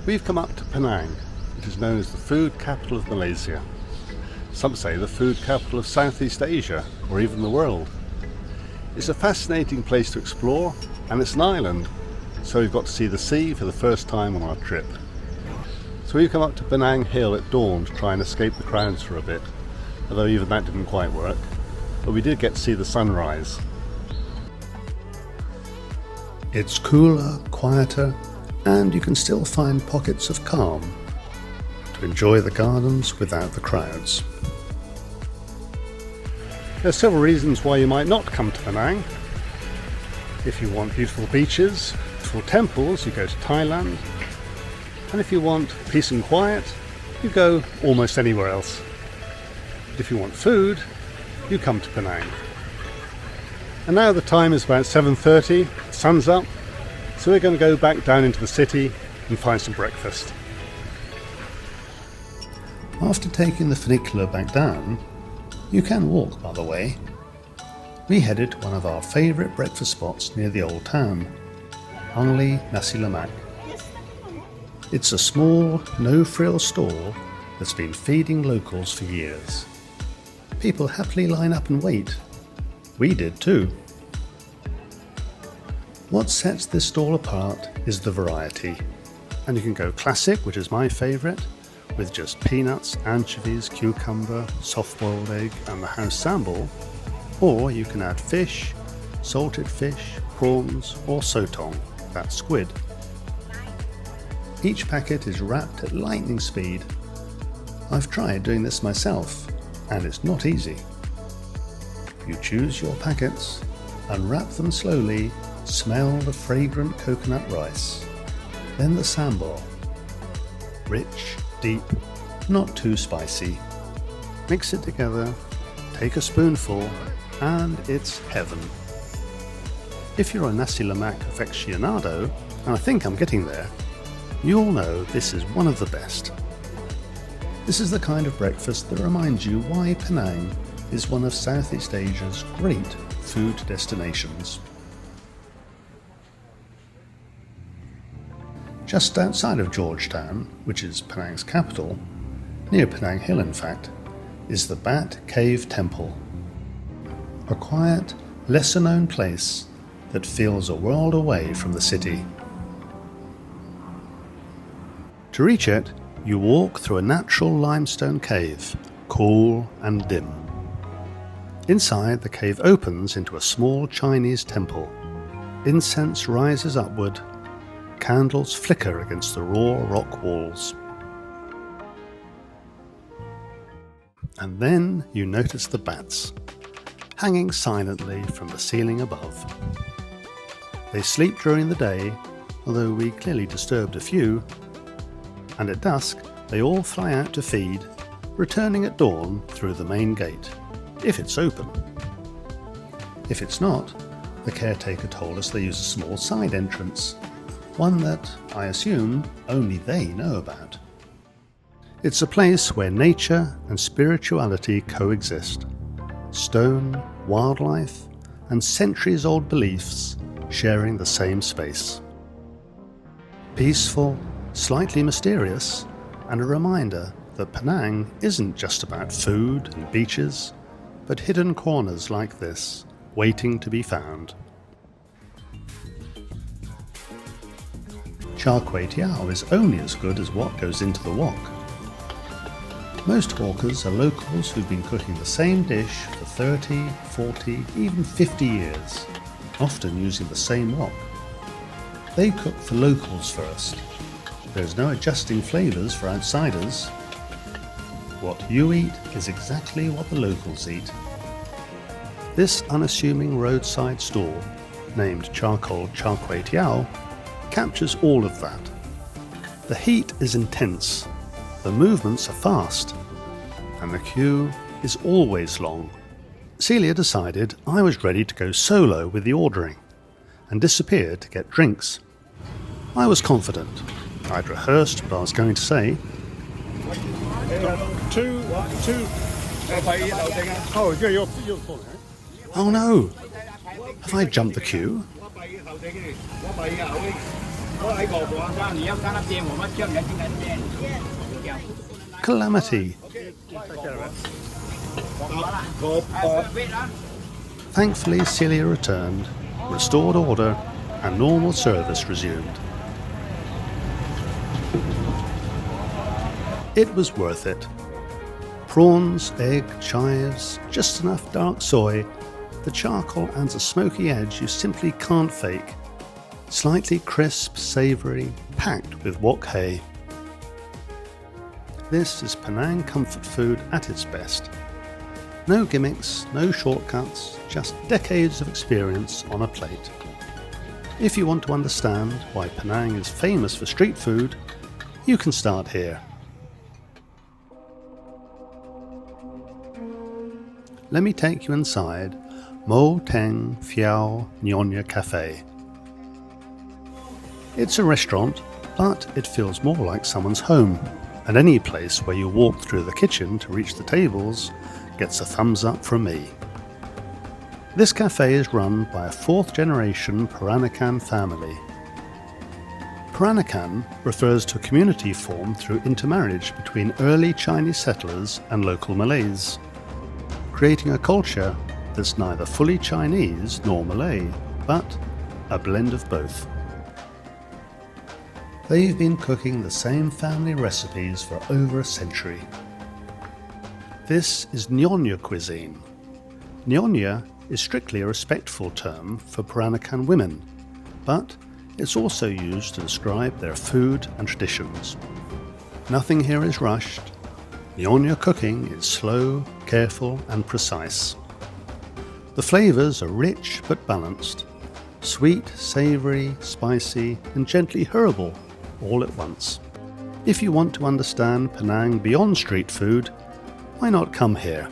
We've come up to Penang, which is known as the food capital of Malaysia. Some say the food capital of Southeast Asia, or even the world. It's a fascinating place to explore, and it's an island, so we've got to see the sea for the first time on our trip. So we've come up to Penang Hill at dawn to try and escape the crowds for a bit, although even that didn't quite work, but we did get to see the sunrise. It's cooler, quieter, and you can still find pockets of calm to enjoy the gardens without the crowds. There are several reasons why you might not come to Penang. If you want beautiful beaches, beautiful temples, you go to Thailand. And if you want peace and quiet, you go almost anywhere else. But if you want food, you come to Penang. And now the time is about 7:30, the sun's up, so we're going to go back down into the city and find some breakfast. After taking the funicular back down, you can walk, by the way. We headed to one of our favourite breakfast spots near the old town, Ali Nasi Lemak. It's a small, no-frill stall that's been feeding locals for years. People happily line up and wait. We did too. What sets this stall apart is the variety. And you can go classic, which is my favourite, with just peanuts, anchovies, cucumber, soft-boiled egg and the house sambal, or you can add fish, salted fish, prawns or sotong, that's squid. Each packet is wrapped at lightning speed. I've tried doing this myself, and it's not easy. You choose your packets, unwrap them slowly, smell the fragrant coconut rice, then the sambal. Rich, deep, not too spicy. Mix it together, take a spoonful, and it's heaven. If you're a nasi lemak aficionado, and I think I'm getting there, you'll know this is one of the best. This is the kind of breakfast that reminds you why Penang is one of Southeast Asia's great food destinations. Just outside of Georgetown, which is Penang's capital, near Penang Hill in fact, is the Bat Cave Temple. A quiet, lesser-known place that feels a world away from the city. To reach it, you walk through a natural limestone cave, cool and dim. Inside, the cave opens into a small Chinese temple. Incense rises upward, candles flicker against the raw rock walls. And then you notice the bats, hanging silently from the ceiling above. They sleep during the day, although we clearly disturbed a few, and at dusk they all fly out to feed, returning at dawn through the main gate, if it's open. If it's not, the caretaker told us they use a small side entrance, one that, I assume, only they know about. It's a place where nature and spirituality coexist. Stone, wildlife, and centuries-old beliefs sharing the same space. Peaceful, slightly mysterious, and a reminder that Penang isn't just about food and beaches, but hidden corners like this, waiting to be found. Char kway Teow is only as good as what goes into the wok. Most hawkers are locals who've been cooking the same dish for 30, 40, even 50 years, often using the same wok. They cook for locals first. There's no adjusting flavours for outsiders. What you eat is exactly what the locals eat. This unassuming roadside stall, named Charcoal Char kway Teow, captures all of that. The heat is intense, the movements are fast, and the queue is always long. Celia decided I was ready to go solo with the ordering, and disappeared to get drinks. I was confident. I'd rehearsed what I was going to say. Oh no! Have I jumped the queue? Calamity. Thankfully, Celia returned, restored order, and normal service resumed. It was worth it. Prawns, egg, chives, just enough dark soy, the charcoal adds a smoky edge you simply can't fake. Slightly crisp, savoury, packed with wok hei. This is Penang comfort food at its best. No gimmicks, no shortcuts, just decades of experience on a plate. If you want to understand why Penang is famous for street food, you can start here. Let me take you inside Moh Teng Pheow Nyonya Cafe. It's a restaurant, but it feels more like someone's home, and any place where you walk through the kitchen to reach the tables gets a thumbs up from me. This cafe is run by a fourth-generation Peranakan family. Peranakan refers to a community formed through intermarriage between early Chinese settlers and local Malays, creating a culture that's neither fully Chinese nor Malay, but a blend of both. They've been cooking the same family recipes for over a century. This is Nyonya cuisine. Nyonya is strictly a respectful term for Peranakan women, but it's also used to describe their food and traditions. Nothing here is rushed. Nyonya cooking is slow, careful and precise. The flavours are rich but balanced, sweet, savoury, spicy and gently herbal all at once. If you want to understand Penang beyond street food, why not come here?